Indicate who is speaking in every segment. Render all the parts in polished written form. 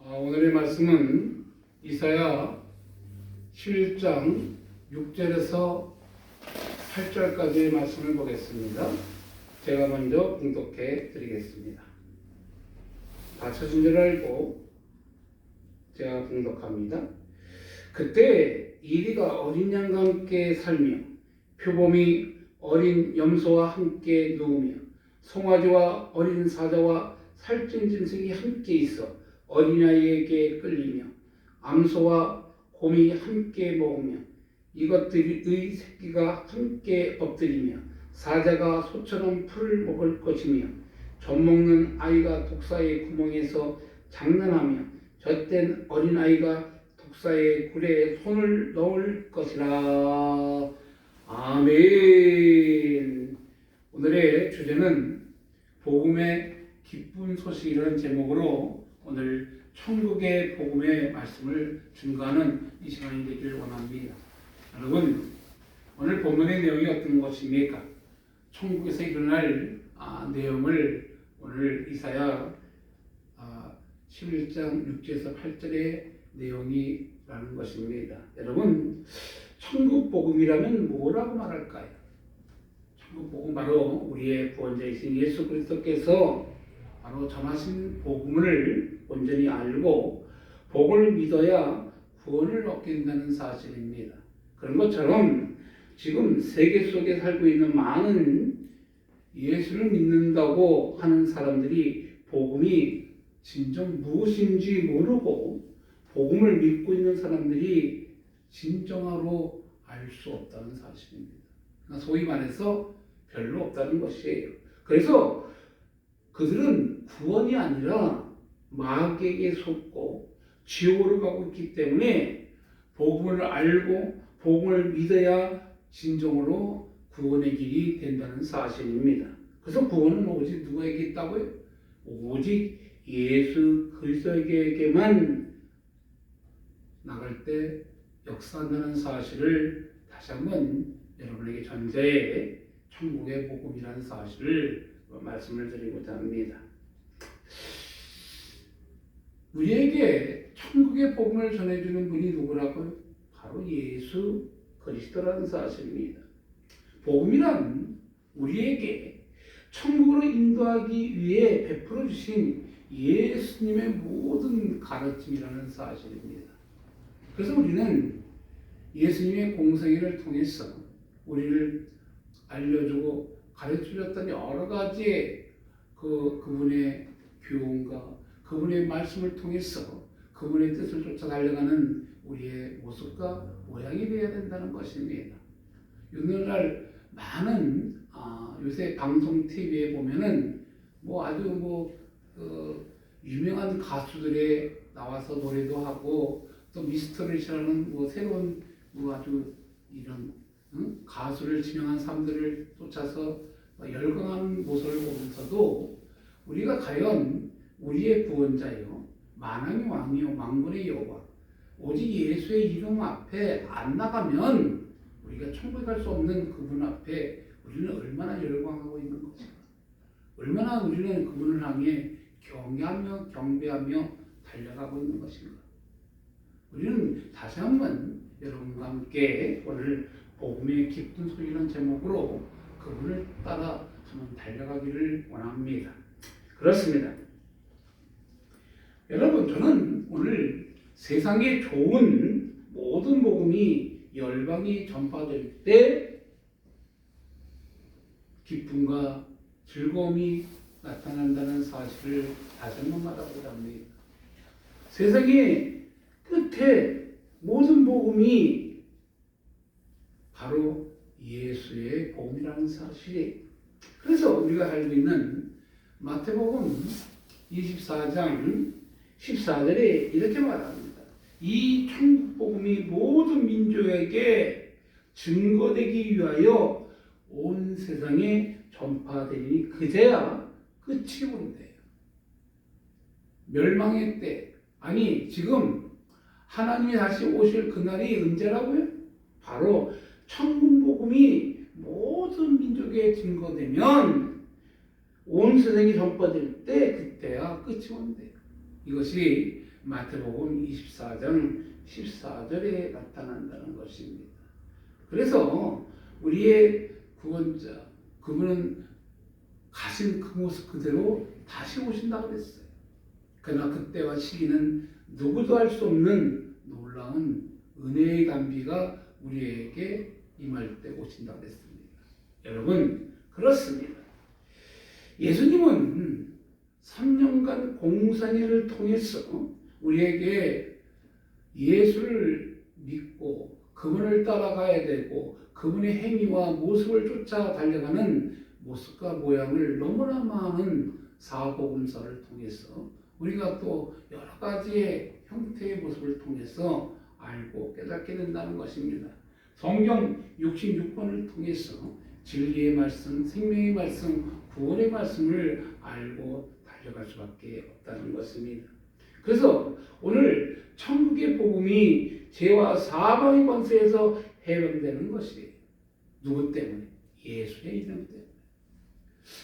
Speaker 1: 오늘의 말씀은 이사야 11장 6절에서 8절까지의 말씀을 보겠습니다. 제가 먼저 봉독해 드리겠습니다. 다 쳐진 줄 알고 제가 봉독합니다. 그때 이리가 어린 양과 함께 살며 표범이 어린 염소와 함께 누우며 송아지와 어린 사자와 살찐 짐승이 함께 있어 어린아이에게 끌리며 암소와 곰이 함께 먹으며 이것들의 새끼가 함께 엎드리며 사자가 소처럼 풀을 먹을 것이며 젖먹는 아이가 독사의 구멍에서 장난하며 젖된 어린아이가 독사의 굴에 손을 넣을 것이라. 아멘. 오늘의 주제는 복음의 기쁜 소식이라는 제목으로 오늘 천국의 복음의 말씀을 증거하는 이 시간이 되기를 원합니다. 여러분, 오늘 본문의 내용이 어떤 것입니까? 천국에서 일어날 내용을 오늘 이사야 11장 6절에서 8절의 내용이라는 것입니다. 여러분, 천국 복음이라면 뭐라고 말할까요? 천국 복음 바로 우리의 구원자이신 예수 그리스도께서 바로 전하신 복음을 온전히 알고 복을 믿어야 구원을 얻게 된다는 사실입니다. 그런 것처럼 지금 세계 속에 살고 있는 많은 예수를 믿는다고 하는 사람들이 복음이 진정 무엇인지 모르고 복음을 믿고 있는 사람들이 진정으로 알 수 없다는 사실입니다. 그러니까 소위 말해서 별로 없다는 것이에요. 그래서 그들은 구원이 아니라 마귀에게 속고 지옥으로 가고 있기 때문에 복음을 알고 복음을 믿어야 진정으로 구원의 길이 된다는 사실입니다. 그래서 구원은 오직 누구에게 있다고요? 오직 예수 그리스도에게만 나갈 때 역사한다는 사실을 다시 한번 여러분에게 전제해 천국의 복음이라는 사실을 말씀을 드리고자 합니다. 우리에게 천국의 복음을 전해주는 분이 누구라고요? 바로 예수 그리스도라는 사실입니다. 복음이란 우리에게 천국으로 인도하기 위해 베풀어 주신 예수님의 모든 가르침이라는 사실입니다. 그래서 우리는 예수님의 공생애를 통해서 우리를 알려주고 가르쳐줬던 여러 가지의 그분의 교훈과 그분의 말씀을 통해서 그분의 뜻을 쫓아 달려가는 우리의 모습과 모양이 되어야 된다는 것입니다. 오늘날 많은 요새 방송 TV에 보면은 아주 유명한 가수들에 나와서 노래도 하고 또 미스터리라는 새로운 아주 이런 가수를 지명한 사람들을 쫓아서 열광하는 모습을 보면서도 우리가 과연 우리의 구원자요 만왕의 왕이요 만군의 여호와 오직 예수의 이름 앞에 안 나가면 우리가 천국에 갈 수 없는 그분 앞에 우리는 얼마나 열광하고 있는 것인가, 얼마나 우리는 그분을 향해 경외하며 경배하며 달려가고 있는 것인가. 우리는 다시 한번 여러분과 함께 오늘 복음의 기쁜 소리라는 제목으로 그분을 따라 한번 달려가기를 원합니다. 그렇습니다. 여러분, 저는 오늘 세상에 좋은 모든 복음이 열방이 전파될 때 기쁨과 즐거움이 나타난다는 사실을 다시 한번 말하고자 합니다. 세상의 끝에 모든 복음이 바로 예수의 복음이라는 사실이에요. 그래서 우리가 알고 있는 마태복음 24장 14절에 이렇게 말합니다. 이 천국 복음이 모든 민족에게 증거되기 위하여 온 세상에 전파되니 그제야 끝이 온대요. 멸망의 때, 아니 지금 하나님이 다시 오실 그날이 언제라고요? 바로 천국 복음이 모든 민족에 증거되면 온 세상이 전파될 때 그때야 끝이 온대요. 이것이 마태복음 24장 14절에 나타난다는 것입니다. 그래서 우리의 구원자, 그분은 가신 그 모습 그대로 다시 오신다고 그랬어요. 그러나 그때와 시기는 누구도 알 수 없는 놀라운 은혜의 단비가 우리에게 임할 때 오신다고 그랬습니다. 여러분, 그렇습니다. 예수님은 3년간 공산일을 통해서 우리에게 예수를 믿고 그분을 따라가야 되고 그분의 행위와 모습을 쫓아 달려가는 모습과 모양을 너무나 많은 사복음서를 통해서 우리가 또 여러 가지의 형태의 모습을 통해서 알고 깨닫게 된다는 것입니다. 성경 66권을 통해서 진리의 말씀, 생명의 말씀, 구원의 말씀을 알고 달려갈 수밖에 없다는 것입니다. 그래서 오늘 천국의 복음이 죄와 사망의 권세에서 해방되는 것이에요. 누구 때문에? 예수의 이름 때문에.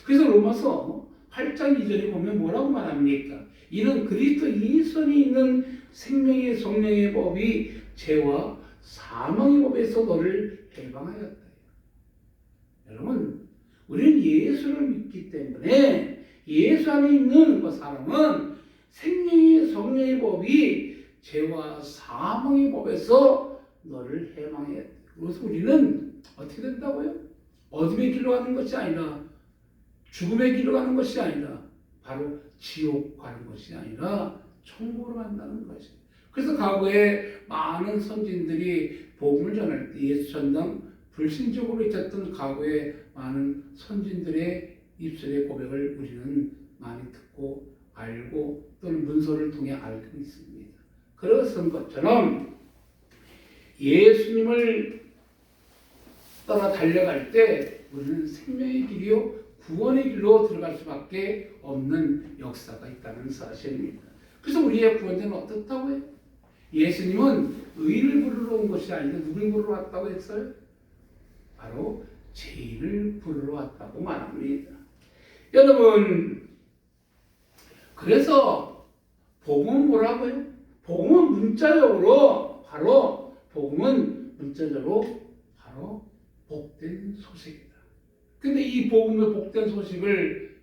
Speaker 1: 그래서 로마서 8장 2절에 보면 뭐라고 말합니까? 이는 그리스도 예수 안에 있는 생명의 성령의 법이 죄와 사망의 법에서 너를 해방하였다. 여러분, 우리는 예수를 믿기 때문에 예수 안에 있는 그 사람은 생명의 성령의 법이 죄와 사망의 법에서 너를 해방해야 돼. 그래서 우리는 어떻게 된다고요? 어둠의 길로 가는 것이 아니라 죽음의 길로 가는 것이 아니라 바로 지옥 가는 것이 아니라 천국으로 간다는 것이에요. 그래서 과거에 많은 선진들이 복음을 전할 때 예수 전당 불신적으로 외쳤던 과거의 많은 선진들의 입술의 고백을 우리는 많이 듣고 알고 또는 문서를 통해 알고 있습니다. 그런 것처럼 예수님을 따라 달려갈 때 우리는 생명의 길이요 구원의 길로 들어갈 수밖에 없는 역사가 있다는 사실입니다. 그래서 우리의 구원자는 어떻다고 해요? 예수님은 의를 부르러 온 것이 아닌데 누굴 부르러 왔다고 했어요? 바로 죄인을 부르러 왔다고 말합니다. 여러분, 그래서 복음은 뭐라고요? 복음은 문자적으로 바로 복된 소식이다. 근데 이 복음의 복된 소식을,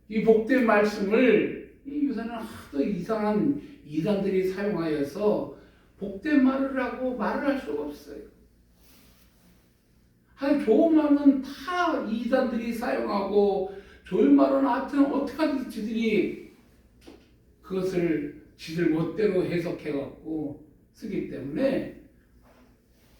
Speaker 1: 이 복된 말씀을 이 요새는 하도 이상한 이단들이 사용하여서 복된 말을 하고 말을 할 수가 없어요. 한 좋은 말은 다 이단들이 사용하고 좋은 말은 하여튼 어떻게 하든지 지들이 그것을 지들 멋대로 해석해갖고 쓰기 때문에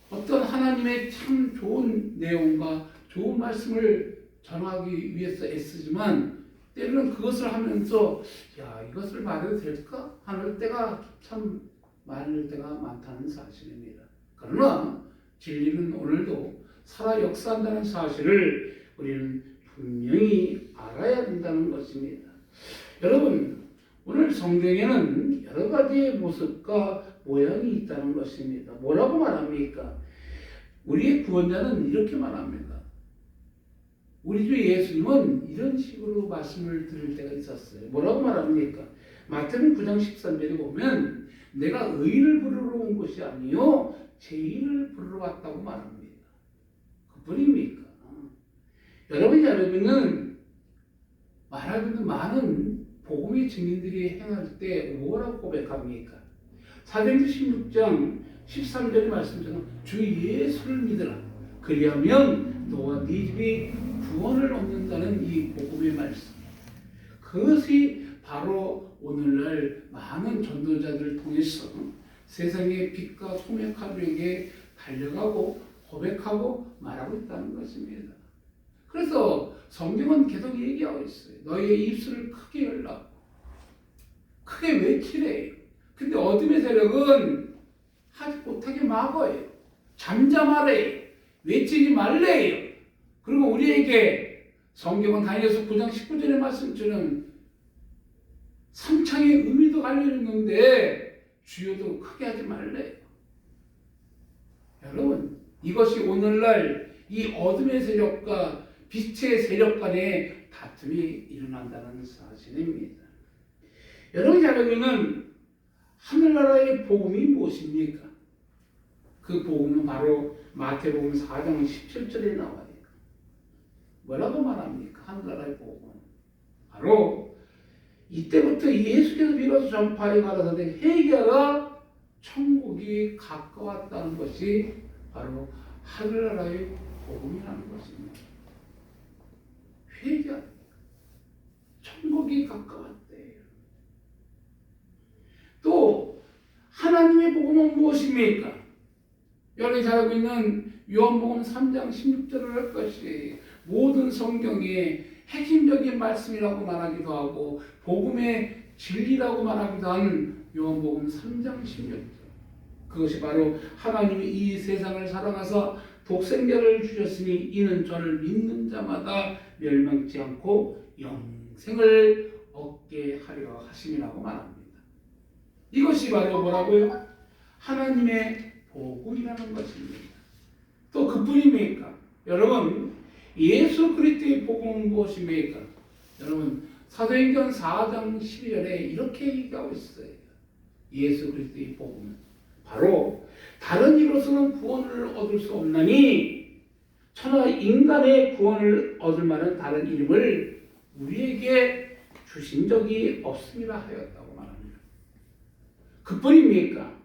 Speaker 1: 어떤 하나님의 참 좋은 내용과 좋은 말씀을 전하기 위해서 애쓰지만 때로는 그것을 하면서 야 이것을 말해도 될까? 하는 때가 참 많을 때가 많다는 사실입니다. 그러나 진리는 오늘도 살아 역사한다는 사실을 우리는 분명히 알아야 된다는 것입니다. 여러분, 오늘 성경에는 여러 가지의 모습과 모양이 있다는 것입니다. 뭐라고 말합니까? 우리의 구원자는 이렇게 말합니다. 우리 주 예수님은 이런 식으로 말씀을 들을 때가 있었어요. 뭐라고 말합니까? 마태복음 9장 13절에 보면 내가 의를 부르러 온 것이 아니요 죄인을 부르러 왔다고 말합니다. 그뿐입니까? 여러분이 알면 말하고 있는 많은 복음의 증인들이 행할 때 뭐라고 고백합니까? 사도행전 16장 13절의 말씀처럼 주 예수를 믿으라. 그리하면 너와 네 집이 구원을 얻는다는 이 복음의 말씀. 그것이 바로 오늘날 많은 전도자들을 통해서 세상의 빛과 소명하루에게 달려가고 고백하고 말하고 있다는 것입니다. 그래서 성경은 계속 얘기하고 있어요. 너희의 입술을 크게 열라고. 크게 외치래요. 근데 어둠의 세력은 하지 못하게 막아요. 잠잠하래요. 외치지 말래요. 그리고 우리에게 성경은 다니엘서 9장 19절의 말씀처럼 삼창의 의미도 알려줬는데 주여도 크게 하지 말래요. 여러분, 이것이 오늘날 이 어둠의 세력과 빛의 세력 간의 다툼이 일어난다는 사실입니다. 여러분이 알면 하늘나라의 복음이 무엇입니까? 그 복음은 바로 마태복음 4장 17절에 나와요. 뭐라고 말합니까? 하늘나라의 복음은 바로 이때부터 예수께서 비로소 전파에 가라사대 회개하라 천국이 가까웠다는 것이 바로 하늘나라의 복음이라는 것입니다. 회개하라 천국이 가까웠대. 또 하나님의 복음은 무엇입니까? 여러분이 잘 알고 있는 요한복음 3장 16절을 할 것이 모든 성경의 핵심적인 말씀이라고 말하기도 하고 복음의 진리라고 말하기도 한 요한복음 3장 16절. 그것이 바로 하나님이 이 세상을 사랑하사 독생자를 주셨으니 이는 저를 믿는 자마다 멸망치 않고 영생을 얻게 하려 하심이라고 말합니다. 이것이 바로 뭐라고요? 하나님의 복음이라는 것입니다. 또 그뿐입니까? 여러분, 예수 그리스도의 복음은 무엇입니까? 여러분, 사도행전 4장 12절에 이렇게 얘기하고 있어요. 예수 그리스도의 복음은 바로 다른 이로서는 구원을 얻을 수 없나니 천하 인간의 구원을 얻을 만한 다른 이름을 우리에게 주신 적이 없음이라 하였다고 말합니다. 그뿐입니까?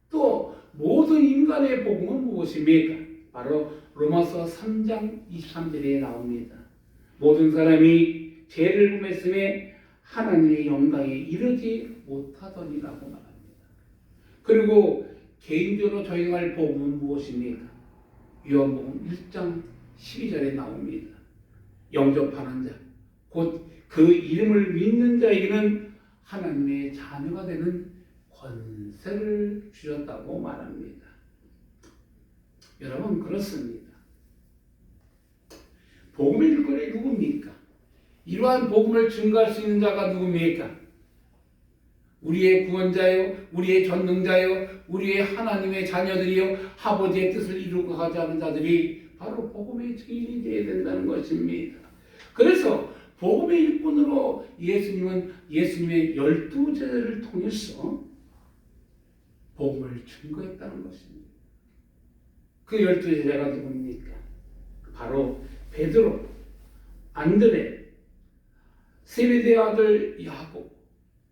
Speaker 1: 또 모든 인간의 복음은 무엇입니까? 바로 로마서 3장 23절에 나옵니다. 모든 사람이 죄를 범했음에 하나님의 영광에 이르지 못하더니라고 말합니다. 그리고 개인적으로 저희가 할 복음은 무엇입니까? 요한복음 1장 12절에 나옵니다. 영접하는 자, 곧 그 이름을 믿는 자에게는 하나님의 자녀가 되는 권세를 주셨다고 말합니다. 여러분, 그렇습니다. 복음의 일꾼이 누굽니까? 이러한 복음을 증거할 수 있는 자가 누굽니까? 우리의 구원자요, 우리의 전능자요, 우리의 하나님의 자녀들이요, 아버지의 뜻을 이루고 가자는 자들이 바로 복음의 증인이 되어야 된다는 것입니다. 그래서 복음의 일꾼으로 예수님은 예수님의 12제자를 통해서 복음을 증거했다는 것입니다. 그 12제자가 누굽니까? 바로 베드로, 안드레, 세베대의 아들 야곱,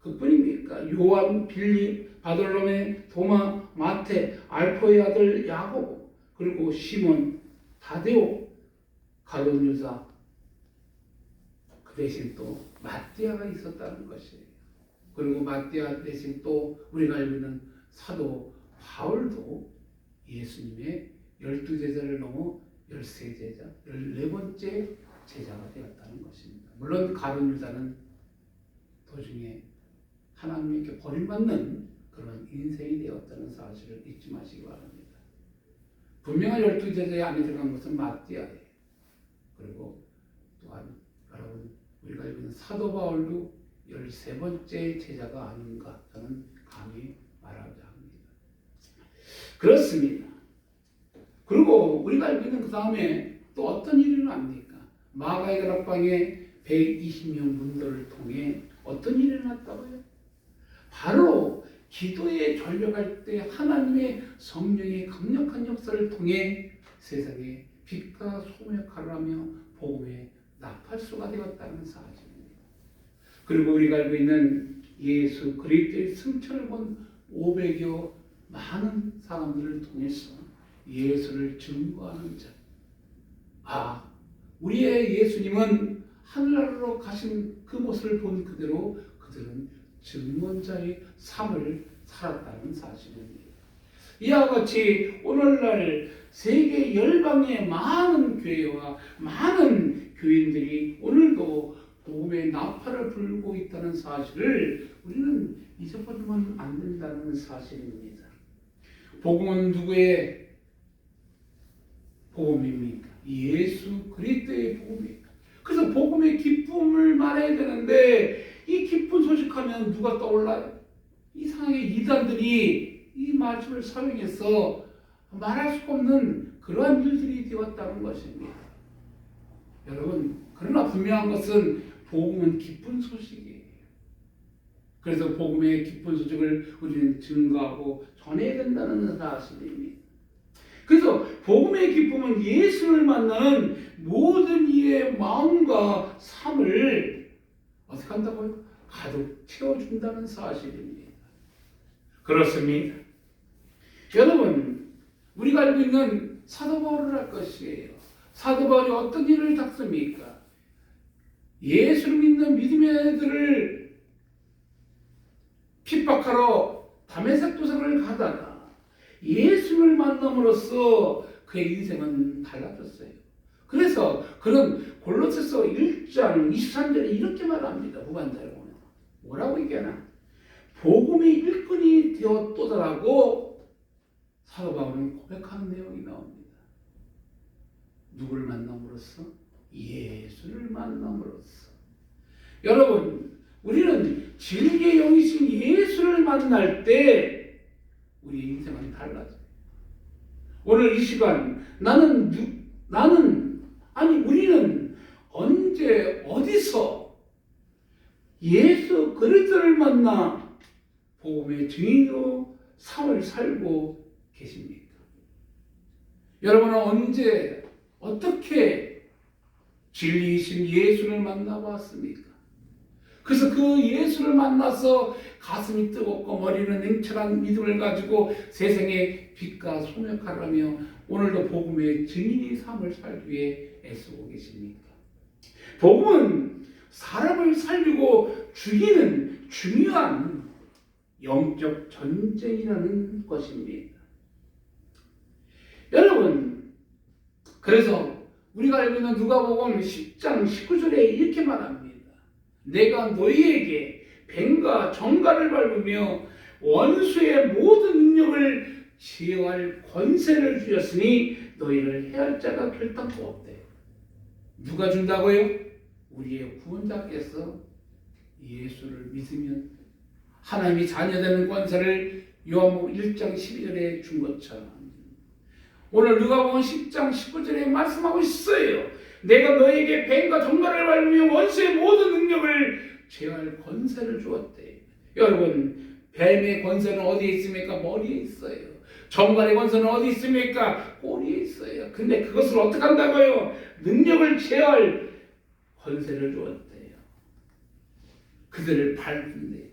Speaker 1: 그뿐입니까? 요한, 빌립, 바돌로메, 도마, 마태, 알포의 아들 야고보, 그리고 시몬, 다데오, 가룟 유다, 그 대신 또 마띠아가 있었다는 것이에요. 그리고 마띠아 대신 또 우리가 알고 있는 사도 바울도 예수님의 12제자를 넘어 13제자, 14번째 제자가 되었다는 것입니다. 물론 가룟 유다는 도중에 하나님께 버림받는 그런 인생이 되었다는 사실을 잊지 마시기 바랍니다. 분명한 12제자의 안에 들어간 것은 마띠아예요. 그리고 또한 여러분, 우리가 알고 있는 사도 바울도 13번째 제자가 아닌가 저는 감히 말하자 합니다. 그렇습니다. 그리고 우리가 알고 있는 그 다음에 또 어떤 일이 일어납니까? 마가의 다락방에 120명 문도를 통해 어떤 일이 일어났다고요? 바로 기도에 전력할 때 하나님의 성령의 강력한 역사를 통해 세상에 빛과 소금의 역할을 하며 복음의 나팔수가 되었다는 사실입니다. 그리고 우리가 알고 있는 예수 그리스도의 승천을 본 500여 많은 사람들을 통해서 예수를 증거하는 자. 우리의 예수님은 하늘나라로 가신 그 모습을 본 그대로 그들은 증언자의 삶을 살았다는 사실입니다. 이와 같이 오늘날 세계 열방의 많은 교회와 많은 교인들이 오늘도 복음의 나팔을 불고 있다는 사실을 우리는 잊어버리면 안 된다는 사실입니다. 복음은 누구의 복음입니까? 예수 그리스도의 복음입니다. 그래서 복음의 기쁨을 말해야 되는데 이 기쁜 소식하면 누가 떠올라요? 이상하게 이단들이 이 말씀을 사용해서 말할 수 없는 그러한 일들이 되었다는 것입니다. 여러분, 그러나 분명한 것은 복음은 기쁜 소식이에요. 그래서 복음의 기쁜 소식을 우리는 증거하고 전해야 된다는 사실입니다. 그래서 복음의 기쁨은 예수를 만나는 모든 이의 마음과 삶을 어떻게 한다고요? 가득 채워준다는 사실입니다. 그렇습니다. 여러분, 우리가 알고 있는 사도 바울을 할 것이에요. 사도 바울이 어떤 일을 닦습니까? 예수를 믿는 믿음의 애들을 핍박하러 다메섹 도상을 가다가 예수를 만남으로써 그의 인생은 달라졌어요. 그래서 그는 골로새서 1장 23절에 이렇게 말합니다. 후반절에 보면 뭐라고 얘기하나? 복음의 일꾼이 되었도다라고 사도 바울은 고백하는 내용이 나옵니다. 누구를 만남으로써? 예수를 만남으로써. 여러분, 우리는 진리의 영이신 예수를 만날 때 우리의 인생은 달라져요. 오늘 이 시간 우리는 언제 어디서 예수 그리스도를 만나 복음의 증인으로 삶을 살고 계십니까? 여러분은 언제 어떻게 진리이신 예수를 만나봤습니까? 그래서 그 예수를 만나서 가슴이 뜨겁고 머리는 냉철한 믿음을 가지고 세상의 빛과 소명하라며 오늘도 복음의 증인의 삶을 살기 위해 애쓰고 계십니까? 복음은 사람을 살리고 죽이는 중요한 영적 전쟁이라는 것입니다. 여러분, 그래서 우리가 알고 있는 누가복음 10장 19절에 이렇게 말합니다. 내가 너희에게 뱀과 정갈을 밟으며 원수의 모든 능력을 제어할 권세를 주셨으니 너희를 해할 자가 결단코 없대. 누가 준다고요? 우리의 구원자께서 예수를 믿으면 하나님이 자녀되는 권세를 요한복음 1장 12절에 준 것처럼 오늘 누가복음 10장 19절에 말씀하고 있어요. 내가 너에게 뱀과 정갈을 밟으며 원수의 모든 능력을 제어할 권세를 주었대. 여러분, 뱀의 권세는 어디에 있습니까? 머리에 있어요. 정갈의 권세는 어디 있습니까? 꼬리에 있어요. 근데 그것을 어떻게 한다고요? 능력을 제어할 권세를 주었대요. 그들을 밟는데요.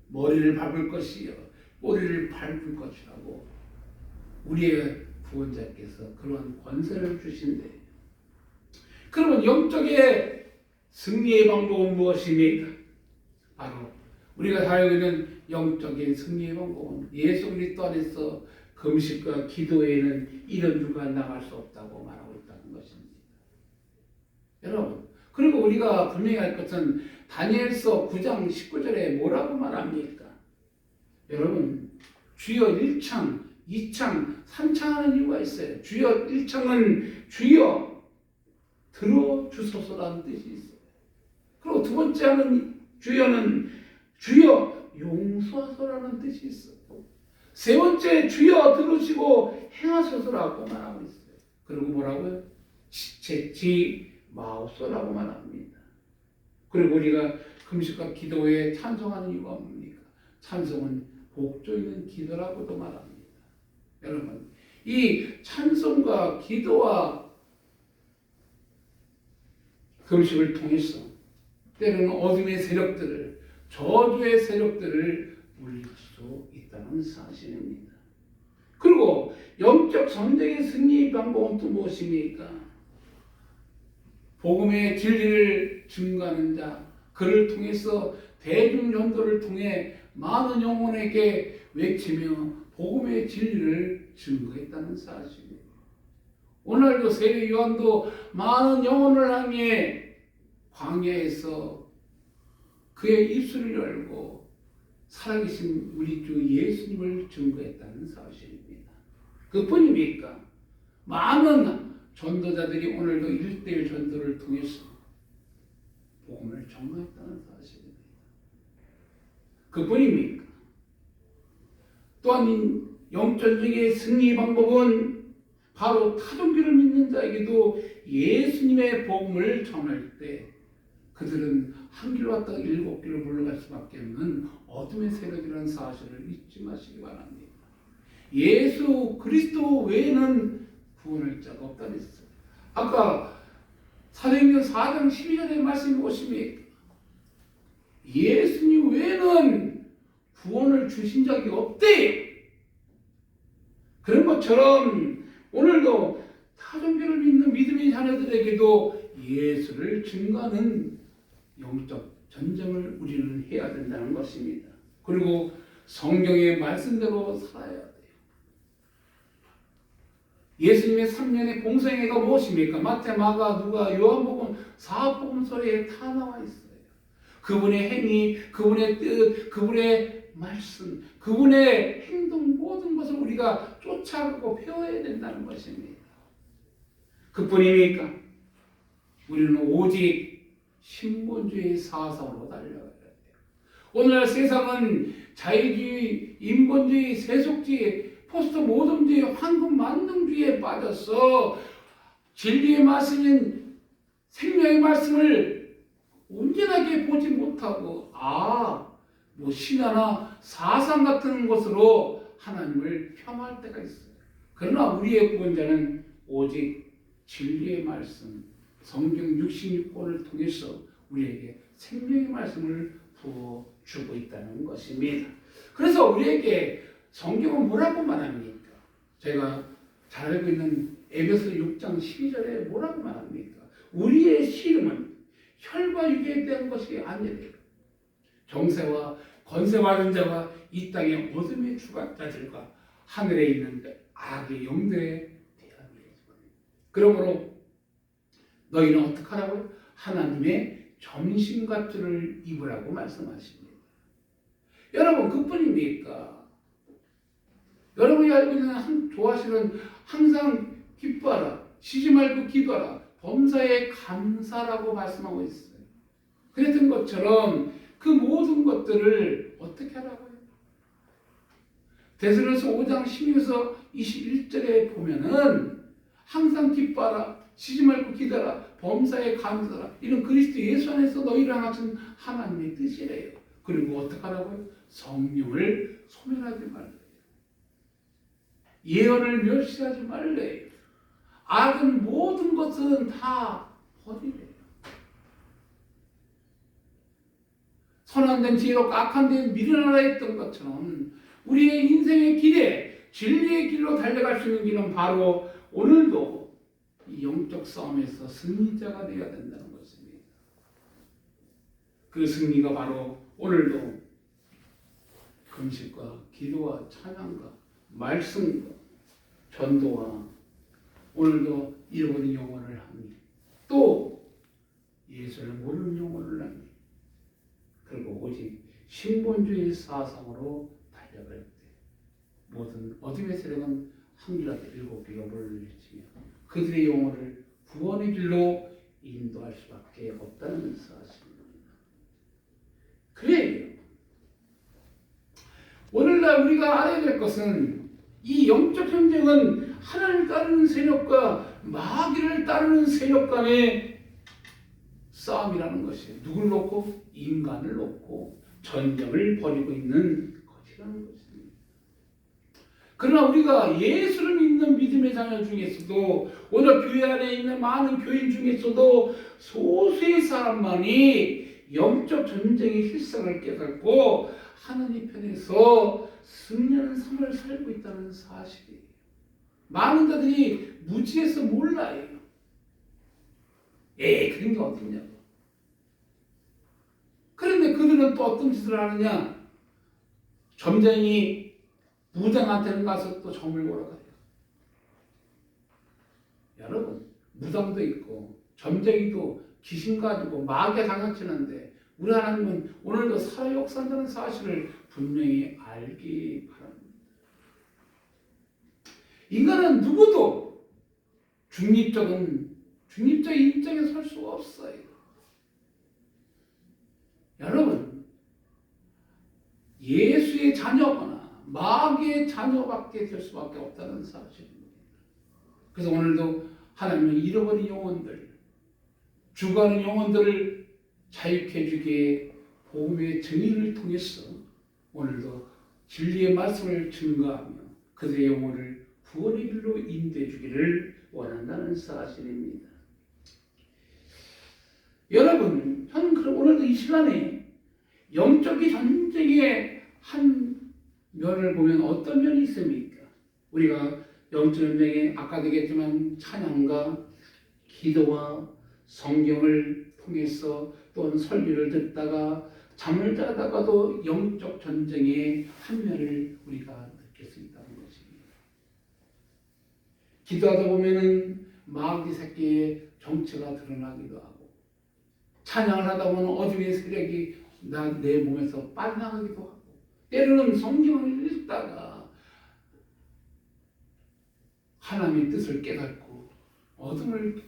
Speaker 1: 머리를 밟을 것이요 꼬리를 밟을 것이라고 우리의 구원자께서 그러한 권세를 주신대요. 그러면 영적의 승리의 방법은 무엇입니까? 바로 우리가 사용하고 있는 영적인 승리의 방법은 예수 그리스도 안에서 금식과 기도에는 이런 누가 나갈 수 없다고 말하고 있다는 것입니다. 여러분, 그리고 우리가 분명히 할 것은 다니엘서 9장 19절에 뭐라고 말합니까? 여러분, 주여 1창, 2창, 3창 하는 이유가 있어요. 주여 1창은 주여 들어주소서라는 뜻이 있어요. 그리고 두 번째 하는 주여는 주여 용서하소라는 뜻이 있어요. 세 번째 주여 들으시고 행하소서라고 말하고 있어요. 그리고 뭐라고요? 지체치 마옵소라고 말합니다. 그리고 우리가 금식과 기도에 찬송하는 이유가 뭡니까? 찬송은 복조 있는 기도라고도 말합니다. 여러분, 이 찬송과 기도와 금식을 통해서 때로는 어둠의 세력들을, 저주의 세력들을 물릴 수 있다는 사실입니다. 그리고 영적 전쟁의 승리 방법은 또 무엇입니까? 복음의 진리를 증거하는 자, 그를 통해서 대중전도를 통해 많은 영혼에게 외치며 복음의 진리를 증거했다는 사실입니다. 오늘도 세례 요한도 많은 영혼을 향해 광야에서 그의 입술을 열고 살아계신 우리 주 예수님을 증거했다는 사실입니다. 그뿐입니까? 많은 전도자들이 오늘도 1:1 전도를 통해서 복음을 전가했다는 사실입니다. 그뿐입니까? 또한 영전쟁의 승리 방법은 바로 타종교를 믿는 자에게도 예수님의 복음을 전할 때 그들은 한 길로 왔다가 일곱 길로 물러갈 수밖에 없는 어둠의 세력이라는 사실을 잊지 마시기 바랍니다. 예수 그리스도 외에는 구원할 자가 없다고 했어요. 아까 사도행전 4장 12절의 말씀이 무엇입니까? 예수님 외에는 구원을 주신 적이 없대. 그런 것처럼 오늘도 타종교를 믿는 믿음의 자녀들에게도 예수를 증거하는 영적 전쟁을 우리는 해야 된다는 것입니다. 그리고 성경의 말씀대로 살아야 돼요. 예수님의 3년의 공생애가 무엇입니까? 마태, 마가, 누가, 요한복음, 사복음서에 다 나와 있어요. 그분의 행위, 그분의 뜻, 그분의 말씀, 그분의 행동 모든 것을 우리가 쫓아가고 배워야 된다는 것입니다. 그뿐입니까? 우리는 오직 신본주의 사상으로 달려가야 돼요. 오늘날 세상은 자유주의, 인본주의, 세속주의, 포스트 모던주의, 황금 만능주의에 빠져서 진리의 말씀인 생명의 말씀을 온전하게 보지 못하고 뭐 신화나 사상 같은 것으로 하나님을 폄하할 때가 있어요. 그러나 우리의 구원자는 오직 진리의 말씀, 성경 66권을 통해서 우리에게 생명의 말씀을 부어주고 있다는 것입니다. 그래서 우리에게 성경은 뭐라고 말합니까? 제가 잘 알고 있는 에베소 6장 12절에 뭐라고 말합니까? 우리의 씨름은 혈과 육에 대한 것이 아니래요. 정세와 권세 받은 자와 이 땅의 어둠의 주관자들과 하늘에 있는 악의 영들에 대함이에요. 그러므로 너희는 어떻게 하라고요? 하나님의 전신갑주를 입으라고 말씀하십니다. 여러분 그뿐입니까? 여러분이 알고 있는 좋아하시는 항상 기뻐하라, 쉬지 말고 기도하라, 범사에 감사라고 말씀하고 있어요. 그랬던 것처럼 그 모든 것들을 어떻게 하라고요? 데살로니가서 5장 16에서 21절에 보면은 항상 기뻐하라, 쉬지 말고 기도하라, 범사에 감사하라, 이런 그리스도 예수 안에서 너희를 향하신 하나님의 뜻이래요. 그리고 어떻게 하라고요? 성령을 소멸하지 말래요. 예언을 멸시하지 말래요. 악은 모든 것은 다 버리래요. 선한 데는 지혜롭고 악한 데는 미련하라 했던 것처럼 우리의 인생의 길에 진리의 길로 달려갈 수 있는 길은 바로 오늘도 이 영적 싸움에서 승리자가 되어야 된다는 것입니다. 그 승리가 바로 오늘도 금식과 기도와 찬양과 말씀과 전도와 오늘도 잃어버린 영혼을 합니다. 또 예수를 모르는 영혼을 합니다. 그리고 오직 신본주의 사상으로 달려갈 때 모든 어둠의 세력은 한결같이 일곱 개가 물리치며 그들의 영혼을 구원의 길로 인도할 수밖에 없다는 사실입니다. 그래요. 오늘날 우리가 알아야 될 것은 이 영적 전쟁은 하나님을 따르는 세력과 마귀를 따르는 세력 간의 싸움이라는 것이에요. 누굴 놓고? 인간을 놓고 전쟁을 벌이고 있는 것이라는 것입니다. 그러나 우리가 예수를 믿는 믿음의 자녀 중에서도 오늘 교회 안에 있는 많은 교인 중에서도 소수의 사람만이 영적 전쟁의 실상을 깨닫고 하나님 편에서 승리하는 삶을 살고 있다는 사실이에요. 많은 자들이 무지해서 몰라요. 그런 게 어딨냐고. 그런데 그들은 또 어떤 짓을 하느냐? 점쟁이 무당한테는 가서 또 점을 보러 가요. 여러분, 무당도 있고 점쟁이도 귀신 가지고 마귀가 장난치는데 우리 하나님은 오늘도 살아 역사한다는 사실을 분명히 알기 바랍니다. 인간은 누구도 중립적인 입장에 설 수가 없어요. 여러분, 예수의 자녀거나 마귀의 자녀밖에 될 수밖에 없다는 사실입니다. 그래서 오늘도 하나님은 잃어버린 영혼들, 죽어가는 영혼들을 자유케 해주기에 복음의 증인을 통해서 오늘도 진리의 말씀을 증거하며 그들의 영혼을 구원의 길로 인도해 주기를 원한다는 사실입니다. 여러분, 저는 그럼 오늘도 이 시간에 영적인 전쟁의 한 면을 보면 어떤 면이 있습니까? 우리가 영적 전쟁에 아까도 얘기했지만 찬양과 기도와 성경을 통해서 또는 설교를 듣다가 잠을 자다가도 영적 전쟁의 한 면을 우리가 느낄 수 있다는 것입니다. 기도하다 보면은 마귀 새끼의 정체가 드러나기도 하고, 찬양을 하다 보면 어둠의 세력이 내 몸에서 빠져나가기도 하고, 때로는 성경을 읽다가 하나님의 뜻을 깨닫고 어둠을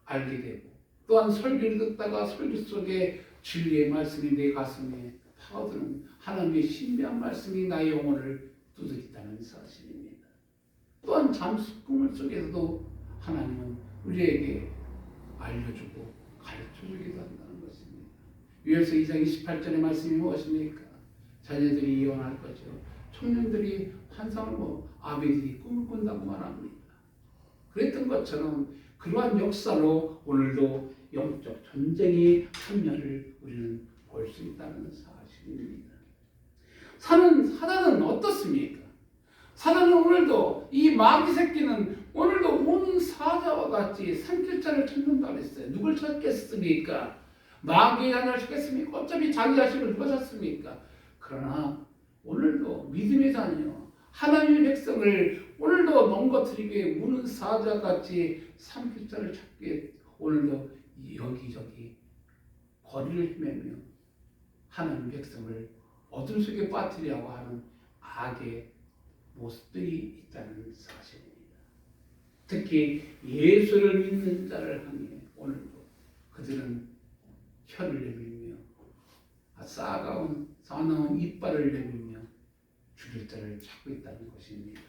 Speaker 1: 알게 되고, 또한 설교를 듣다가 설교 속에 진리의 말씀이 내 가슴에 파고드는 하나님의 신비한 말씀이 나의 영혼을 두드린다는 사실입니다. 또한 잠수 꿈을 속에서도 하나님은 우리에게 알려주고 가르쳐주기도 한다는 것입니다. 유엘서 2장 28절의 말씀이 무엇입니까? 자녀들이 이혼할 거죠. 청년들이 환상을 아비들이 꿈을 꾼다고 말합니다. 그랬던 것처럼 그러한 역사로 오늘도 영적 전쟁의 한 면을 우리는 볼 수 있다는 사실입니다. 사단은 어떻습니까? 사단은 오늘도 이 마귀 새끼는 오늘도 온 사자와 같이 산길자를 찾는다고 했어요. 누굴 찾겠습니까? 마귀의 자녀를 찾겠습니까? 어차피 자기 자신을 누가 찾습니까? 그러나 오늘도 믿음의 자녀 하나님의 백성을 오늘도 넘거뜨리기 위해 우는 사자같이 산길자를 찾기 위해 오늘도 여기저기 거리를 헤매며 하나님 백성을 어둠 속에 빠뜨리려고 하는 악의 모습들이 있다는 사실입니다. 특히 예수를 믿는 자를 향해 오늘도 그들은 혀를 내밀며 싸나운 이빨을 내밀며 죽일 자를 찾고 있다는 것입니다.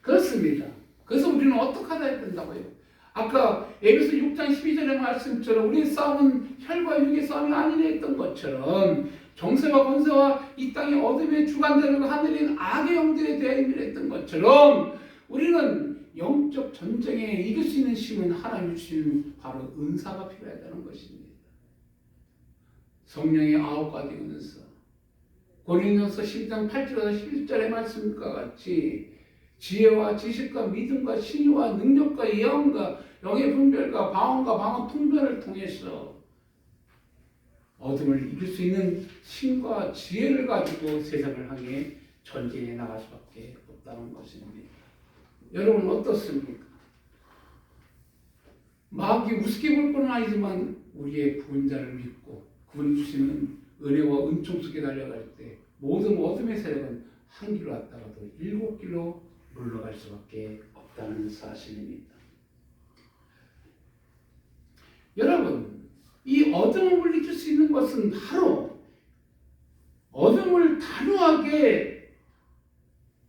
Speaker 1: 그렇습니다. 그래서 우리는 어떻게 해야 된다고요? 아까 에베소 6장 12절의 말씀처럼 우리의 싸움은 혈과 육의 싸움이 아니라 했던 것처럼 정세와 권세와 이 땅의 어둠의 주관자들과 하늘인 악의 영들에 대해 임했던 것처럼 우리는 영적 전쟁에 이길 수 있는 힘은 하나님 주신 바로 은사가 필요하다는 것입니다. 성령의 9가지 은사, 고린도서 10장 8절에서 11절의 말씀과 같이 지혜와 지식과 믿음과 신유와 능력과 예언과 영의 분별과 방언과 방언 통변을 통해서 어둠을 이길 수 있는 힘과 지혜를 가지고 세상을 향해 전진해 나갈 수밖에 없다는 것입니다. 여러분 어떻습니까? 마귀 우습게 볼 건 아니지만 우리의 구원자를 믿고 그분이 주시는 은혜와 은총 속에 달려갈 때 모든 어둠의 세력은 한 길로 왔다가도 7길로 물러갈 수밖에 없다는 사실입니다. 여러분, 이 어둠을 물리칠 수 있는 것은 바로 어둠을 단호하게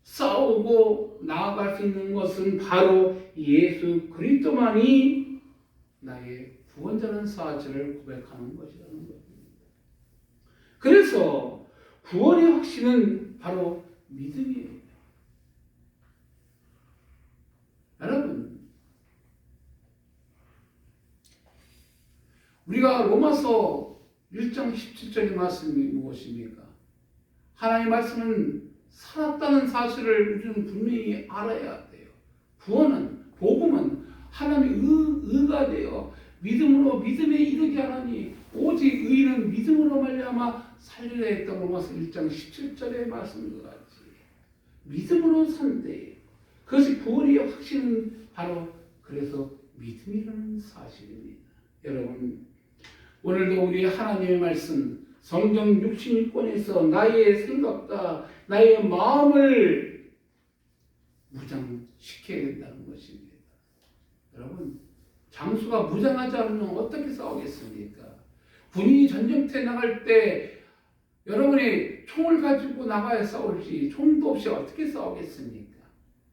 Speaker 1: 싸우고 나아갈 수 있는 것은 바로 예수 그리스도만이 나의 구원자라는 사실을 고백하는 것이라는 것입니다. 그래서 구원의 확신은 바로 믿음이에요. 여러분, 우리가 로마서 1장 17절의 말씀이 무엇입니까? 하나님의 말씀은 살았다는 사실을 우리는 분명히 알아야 돼요. 구원은, 복음은 하나님의 의가 되어 믿음으로 믿음에 이르게 하나니 오직 의인은 믿음으로 말미암아 살리라 했던 로마서 1장 17절의 말씀과 같이 믿음으로 산대. 그것이 구원의 확신은 바로 그래서 믿음이라는 사실입니다. 여러분, 오늘도 우리 하나님의 말씀 성경 66권에서 나의 생각과 나의 마음을 무장시켜야 된다는 것입니다. 여러분, 장수가 무장하지 않으면 어떻게 싸우겠습니까? 군인이 전쟁터에 나갈 때 여러분이 총을 가지고 나가야 싸울지 총도 없이 어떻게 싸우겠습니까?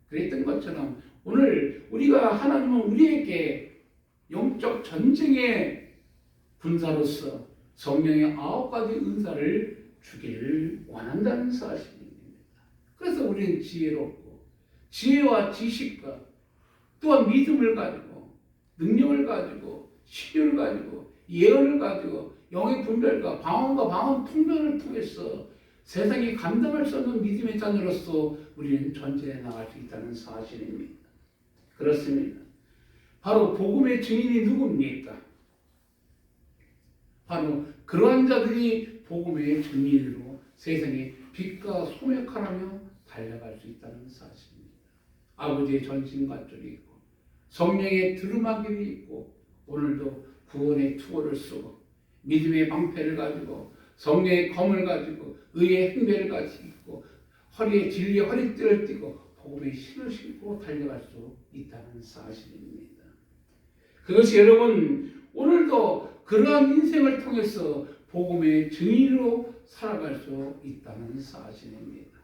Speaker 1: 그랬던 것처럼 오늘 우리가 하나님은 우리에게 영적 전쟁의 군사로서 성령의 9가지 은사를 주기를 원한다는 사실입니다. 그래서 우리는 지혜롭고 지혜와 지식과 또한 믿음을 가지고 능력을 가지고 신유를 가지고 예언을 가지고 영의 분별과 방언과 방언 통변을 통해서 세상이 감당할 수 없는 믿음의 자녀로서 우리는 존재해 나갈 수 있다는 사실입니다. 그렇습니다. 바로 복음의 증인이 누굽니까? 바로 그러한 자들이 복음의 증인으로 세상에 빛과 소매 역할하며 달려갈 수 있다는 사실입니다. 아버지의 전신갑주이 있고 성령의 두루마기이 있고 오늘도 구원의 투구를 쓰고 믿음의 방패를 가지고 성령의 검을 가지고 의의 행배를 가지고 허리에 진리의 허리띠를 띠고 복음의 신을 신고 달려갈 수 있다는 사실입니다. 그것이 여러분 오늘도 그러한 인생을 통해서 복음의 증인으로 살아갈 수 있다는 사실입니다.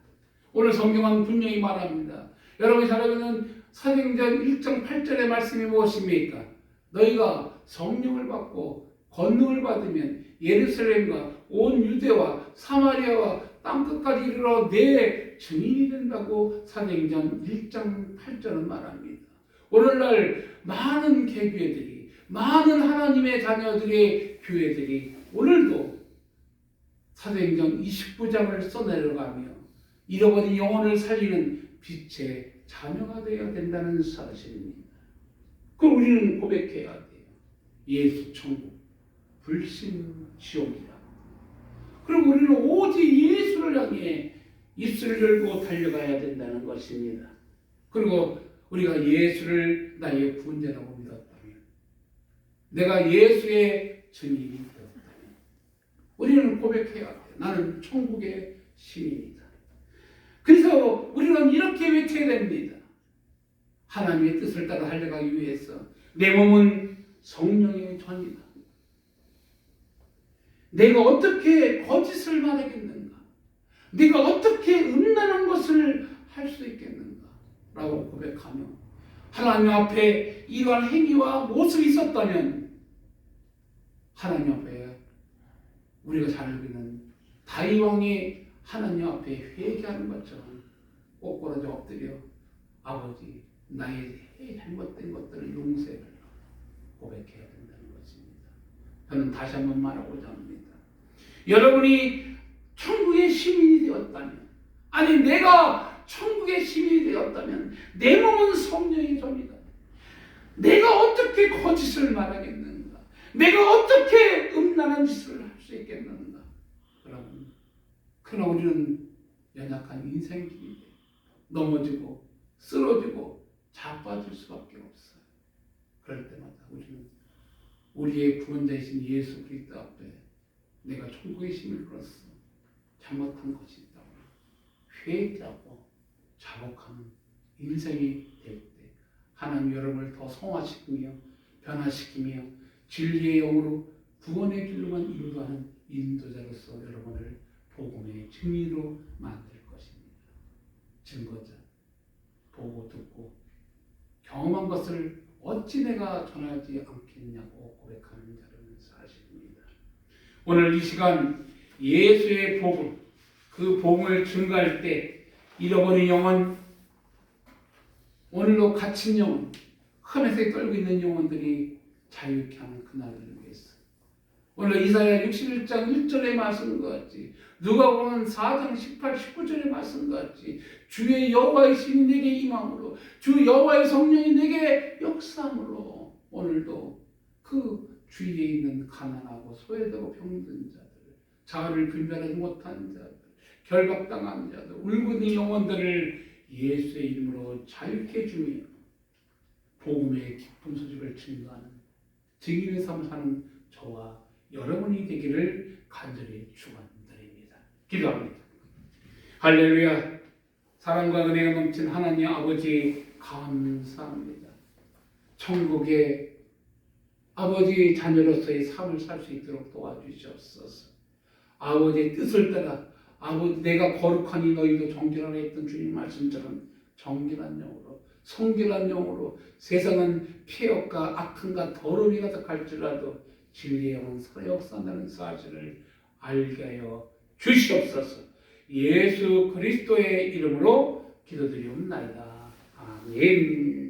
Speaker 1: 오늘 성경은 분명히 말합니다. 여러분이 잘 아는 사도행전 1장 8절의 말씀이 무엇입니까? 너희가 성령을 받고 권능을 받으면 예루살렘과 온 유대와 사마리아와 땅끝까지 이르러 내 증인이 된다고 사도행전 1장 8절은 말합니다. 오늘날 많은 개교회들이 많은 하나님의 자녀들의 교회들이 오늘도 사도행전 29장을 써내려가며 잃어버린 영혼을 살리는 빛의 자녀가 되어야 된다는 사실입니다. 그럼 우리는 고백해야 돼요. 예수 천국, 불신 지옥이라. 그럼 우리는 오직 예수를 향해 입술을 열고 달려가야 된다는 것입니다. 그리고 우리가 예수를 나의 구원자라고 믿었다면, 내가 예수의 증인이 되었다면 우리는 고백해야 돼요. 나는 천국의 시민이다. 그래서 우리는 이렇게 외쳐야 됩니다. 하나님의 뜻을 따라 달려가기 위해서 내 몸은 성령의 전이다. 내가 어떻게 거짓을 말하겠는가? 내가 어떻게 음란한 것을 할 수 있겠는가? 라고 고백하며 하나님 앞에 이러한 행위와 모습이 있었다면 하나님 앞에 우리가 잘 알고 있는 다윗 왕이 하나님 앞에 회개하는 것처럼 꼬꾸라져 엎드려 아버지 나의 잘못된 것들을 용서해달라 고백해야 된다는 것입니다. 저는 다시 한번 말하고자 합니다. 여러분이 천국의 시민이 되었다면, 아니 내가 천국의 시민이 되었다면 내 몸은 성령의 전이다. 내가 어떻게 거짓을 말하겠는가? 내가 어떻게 음란한 짓을 할 수 있겠는가? 그러나 우리는 연약한 인생길인데 넘어지고 쓰러지고 자빠질 수밖에 없어요. 그럴 때마다 우리는 우리의 구원자이신 예수 그리스도 앞에 내가 천국의 시민으로서 잘못한 것이 있다고 회개하고 자복하는 인생이 될 때 하나님 여러분을 더 성화시키며 변화시키며 진리의 영으로 구원의 길로만 인도하는 인도자로서 여러분을 복음의 증인으로 만들 것입니다. 증거자, 보고 듣고 경험한 것을 어찌 내가 전하지 않겠냐고 고백하는 자라는 사실입니다. 오늘 이 시간 예수의 복음, 그 복음을 증거할 때 잃어버린 영혼, 오늘도 갇힌 영혼, 흠에서 떨고 있는 영혼들이 자유케 하는 그날을 위해서 오늘 이사야 61장 1절의 말씀과 같이 누가복음 4장 18, 19절의 말씀과 같이 주의 여호와의 신이 내게 임함으로 주 여호와의 성령이 내게 역사함으로 오늘도 그 주위에 있는 가난하고 소외되고 병든 자들, 자아를 분별하지 못한 자들, 결박당한 자들, 울고 있는 영혼들을 예수의 이름으로 자유케 해주며 복음의 기쁜 소식을 증거하는 증인의 삶을 사는 저와 여러분이 되기를 간절히 축원드립니다. 기도합니다. 할렐루야. 사랑과 은혜가 넘친 하나님 아버지 감사합니다. 천국의 아버지 자녀로서의 삶을 살 수 있도록 도와주시옵소서. 아버지의 뜻을 따라 아버지 내가 거룩하니 너희도 정결하라 했던 주님 말씀처럼 정결한 영으로 성결한 영으로 세상은 폐역과 악함과 더러움이 가득할지라도 진리의 영은 살아 역사한다는 사실을 알게 하여 주시옵소서. 예수 그리스도의 이름으로 기도드리옵나이다. 아멘.